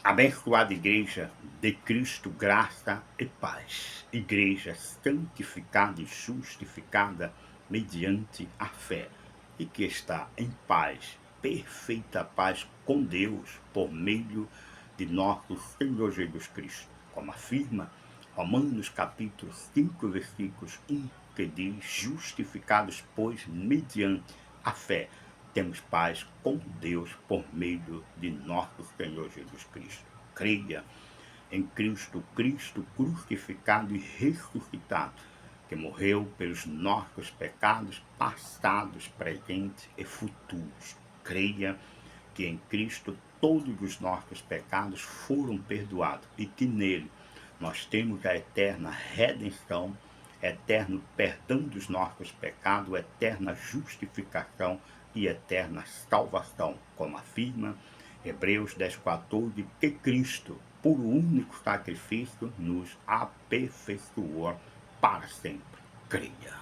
Abençoada Igreja de Cristo, graça e paz. Igreja santificada e justificada mediante a fé e que está em paz, perfeita paz com Deus por meio de nosso Senhor Jesus Cristo. Como afirma Romanos capítulo 5, versículos 1, que diz: justificados, pois, mediante a fé temos paz com Deus por meio de nosso Senhor Jesus Cristo. Creia em Cristo, Cristo crucificado e ressuscitado, que morreu pelos nossos pecados passados, presentes e futuros. Creia que em Cristo todos os nossos pecados foram perdoados e que nele nós temos a eterna redenção, eterno perdão dos nossos pecados, eterna justificação e eterna salvação, como afirma Hebreus 10,14, que Cristo, por um único sacrifício, nos aperfeiçoou para sempre. Creia.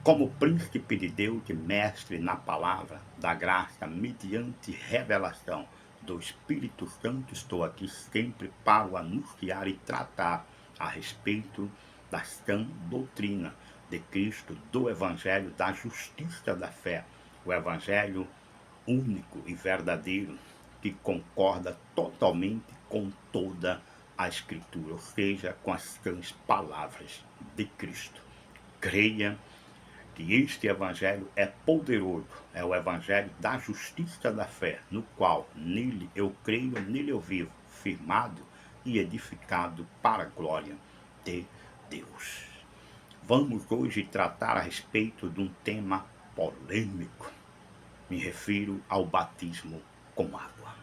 Como príncipe de Deus e mestre na palavra da graça, mediante revelação do Espírito Santo, estou aqui sempre para o anunciar e tratar a respeito da sã doutrina de Cristo, do Evangelho da justiça da fé, o Evangelho único e verdadeiro, que concorda totalmente com toda a Escritura, ou seja, com as sãs palavras de Cristo. Creia que este Evangelho é poderoso, é o Evangelho da justiça da fé, no qual nele eu creio, nele eu vivo, firmado e edificado para a glória de Deus. Vamos hoje tratar a respeito de um tema polêmico. Me refiro ao batismo com água.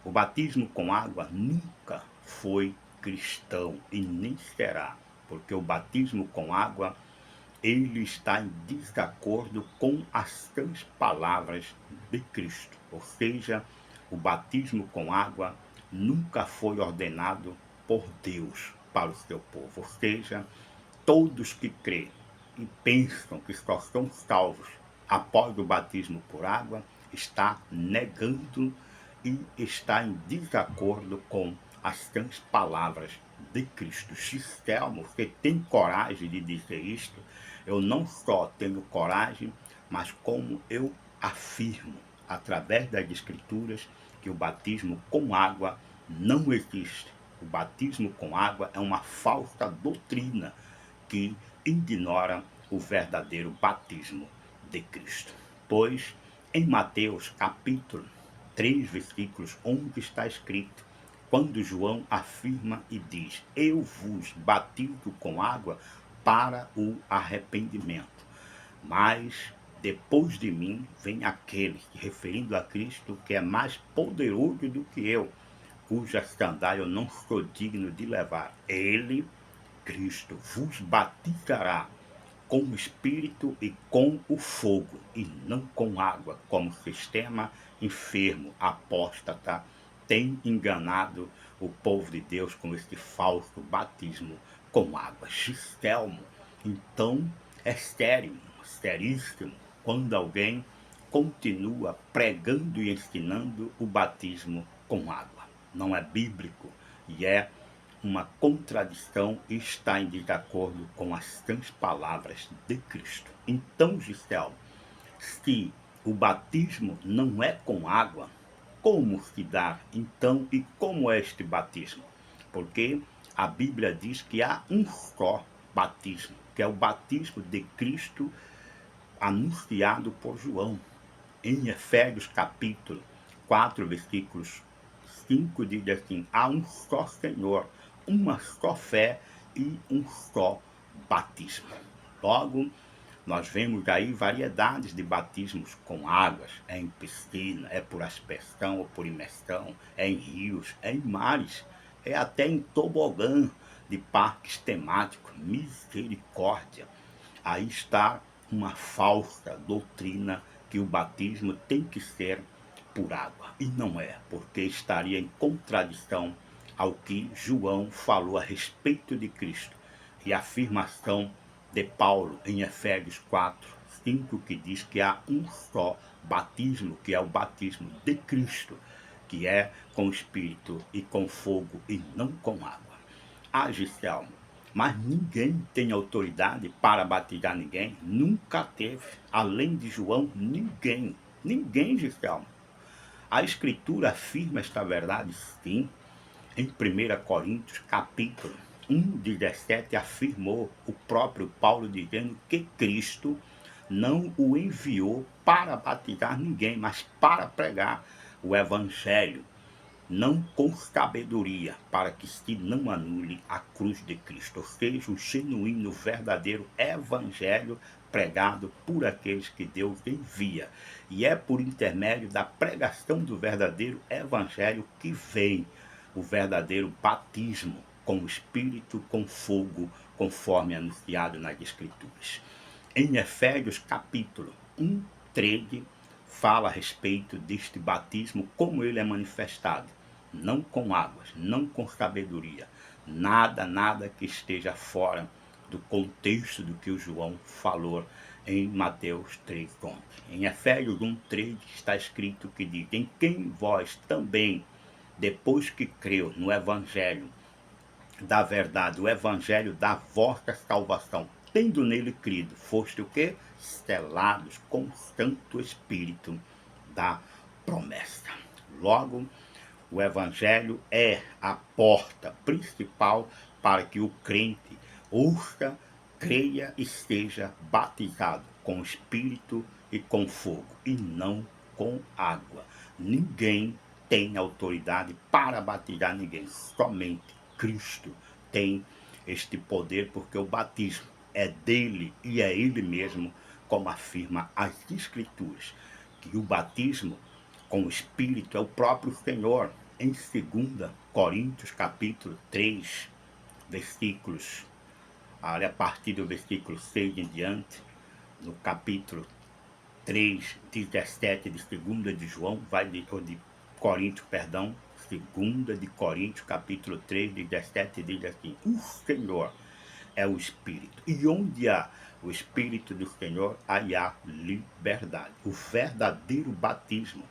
O batismo com água nunca foi cristão e nem será, porque o batismo com água ele está em desacordo com as sãs palavras de Cristo. Ou seja, o batismo com água nunca foi ordenado por Deus para o seu povo. Ou seja, todos que creem e pensam que só são salvos após o batismo por água, está negando e está em desacordo com as sãs palavras de Cristo. Xistelmo, você tem coragem de dizer isto? Eu não só tenho coragem, mas como eu afirmo, através das Escrituras, que o batismo com água não existe. O batismo com água é uma falsa doutrina que ignora o verdadeiro batismo de Cristo. Pois em Mateus capítulo 3, versículos 11 está escrito, quando João afirma e diz: eu vos batizo com água para o arrependimento, mas depois de mim vem aquele, referindo a Cristo, que é mais poderoso do que eu, cuja sandália eu não sou digno de levar. Ele, Cristo, vos batizará com o Espírito e com o fogo, e não com água, como o sistema enfermo, apóstata, tem enganado o povo de Deus com este falso batismo com água. Xistelmo, então é sério, seríssimo, quando alguém continua pregando e ensinando o batismo com água. Não é bíblico e é uma contradição e está em desacordo com as sãs palavras de Cristo. Então, Gisele, se o batismo não é com água, como se dá então e como é este batismo? Porque a Bíblia diz que há um só batismo, que é o batismo de Cristo anunciado por João. Em Efésios capítulo 4, versículos 5 diz assim, há um só Senhor, uma só fé e um só batismo. Logo, nós vemos aí variedades de batismos com águas, é em piscina, é por aspersão ou por imersão, é em rios, é em mares, é até em tobogã de parques temáticos, misericórdia. Aí está uma falsa doutrina que o batismo tem que ser por água. E não é, porque estaria em contradição ao que João falou a respeito de Cristo. E a afirmação de Paulo em Efésios 4, 5, que diz que há um só batismo, que é o batismo de Cristo, que é com o Espírito e com fogo e não com água. Ah, Giselmo, mas ninguém tem autoridade para batizar ninguém, nunca teve, além de João, ninguém, Giselmo. A Escritura afirma esta verdade, sim, em 1 Coríntios, capítulo 1:17, afirmou o próprio Paulo dizendo que Cristo não o enviou para batizar ninguém, mas para pregar o Evangelho, não com sabedoria, para que se não anule a cruz de Cristo, ou seja, o genuíno, verdadeiro Evangelho pregado por aqueles que Deus envia. E é por intermédio da pregação do verdadeiro Evangelho que vem o verdadeiro batismo com o Espírito, com fogo, conforme anunciado nas Escrituras. Em Efésios capítulo 1:13, fala a respeito deste batismo, como ele é manifestado. Não com águas, não com sabedoria. Nada que esteja fora do contexto do que o João falou em Mateus 3:11. Em Efésios 1:13 está escrito que diz: em quem vós também, depois que creu no Evangelho da verdade, o Evangelho da vossa salvação, tendo nele crido, foste o quê? Selados com o Santo Espírito da promessa. Logo, o Evangelho é a porta principal para que o crente ouça, creia e seja batizado com o Espírito e com fogo, e não com água. Ninguém tem autoridade para batizar ninguém, somente Cristo tem este poder, porque o batismo é dele e é ele mesmo, como afirma as Escrituras, que o batismo com o Espírito é o próprio Senhor. Em 2 Coríntios capítulo 3, versículos, a partir do versículo 6 em diante, no capítulo 3, 17 de 2 de João, ou de Coríntios, perdão, 2 de Coríntios, capítulo 3, 17, diz assim: o Senhor é o Espírito, e onde há o Espírito do Senhor, aí há liberdade. O verdadeiro batismo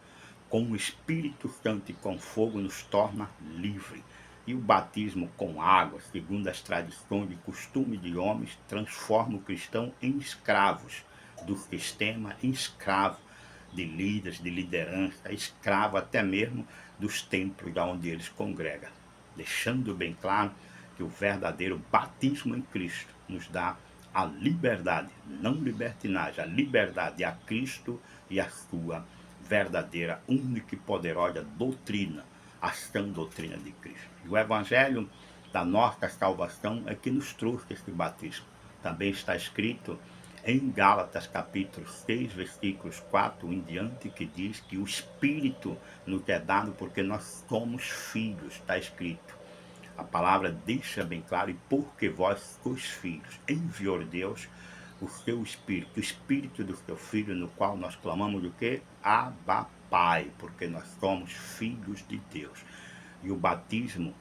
com o Espírito Santo e com fogo nos torna livre. E o batismo com água, segundo as tradições e costumes de homens, transforma o cristão em escravos do sistema, em escravo de líderes, de liderança, escravo até mesmo dos templos onde eles congregam, deixando bem claro que o verdadeiro batismo em Cristo nos dá a liberdade, não libertinagem, a liberdade a Cristo e a sua verdadeira, única e poderosa doutrina, a sã doutrina de Cristo. E o Evangelho da nossa salvação é que nos trouxe esse batismo. Também está escrito em Gálatas capítulo 6, versículos 4 em diante, que diz que o Espírito nos é dado porque nós somos filhos, está escrito. A palavra deixa bem claro: e porque vós sois filhos, enviou Deus o seu Espírito, o Espírito do seu Filho, no qual nós clamamos o quê? Abba, Pai, porque nós somos filhos de Deus. E o batismo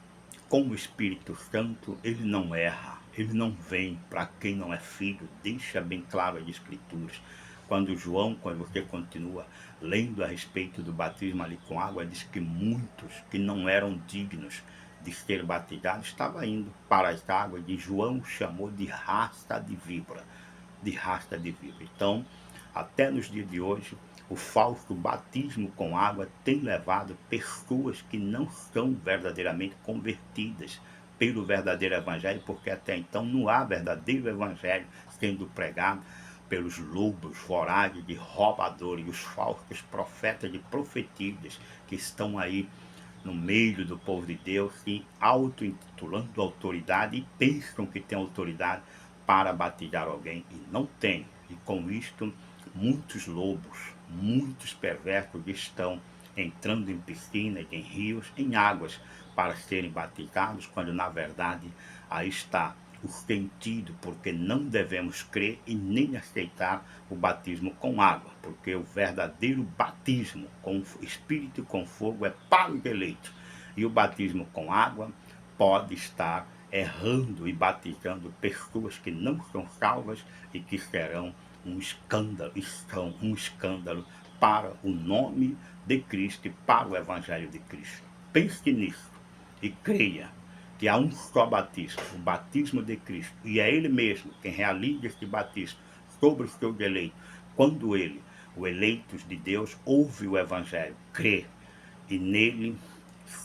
com o Espírito Santo, ele não erra, ele não vem para quem não é filho, deixa bem claro as Escrituras. Quando você continua lendo a respeito do batismo ali com água, diz que muitos que não eram dignos de ser batizados estavam indo para as águas, e João chamou de raça de víbora, Então, até nos dias de hoje, o falso batismo com água tem levado pessoas que não são verdadeiramente convertidas pelo verdadeiro evangelho, porque até então não há verdadeiro evangelho sendo pregado pelos lobos vorazes e roubadores, os falsos profetas e profetisas que estão aí no meio do povo de Deus, se auto-intitulando autoridade e pensam que tem autoridade para batizar alguém, e não tem. E com isto, muitos lobos, muitos perversos estão entrando em piscinas, em rios, em águas, para serem batizados, quando na verdade aí está o sentido, porque não devemos crer e nem aceitar o batismo com água, porque o verdadeiro batismo com Espírito e com fogo é para os eleitos, e o batismo com água pode estar errando e batizando pessoas que não são salvas e que serão um escândalo, estão um escândalo para o nome de Cristo e para o Evangelho de Cristo. Pense nisso e creia que há um só batismo, o batismo de Cristo, e é Ele mesmo quem realiza este batismo sobre os seus eleitos, quando Ele, o eleitos de Deus, ouve o Evangelho, crê, e nele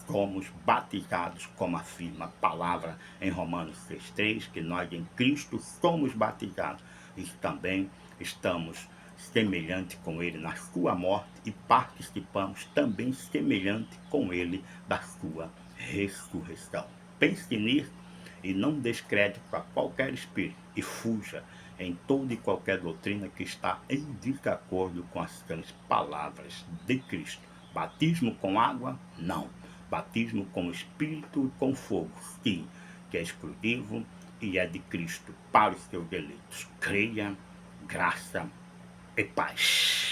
somos batizados, como afirma a palavra em Romanos 6,3, que nós em Cristo somos batizados e também estamos semelhante com Ele na sua morte e participamos também semelhante com Ele da sua ressurreição. Pense nisso e não descrédito a qualquer espírito e fuja em toda e qualquer doutrina que está em desacordo com as palavras de Cristo. Batismo com água? Não. Batismo com Espírito e com fogo? Sim, que é exclusivo e é de Cristo para os seus eleitos. Creia, graça e paz.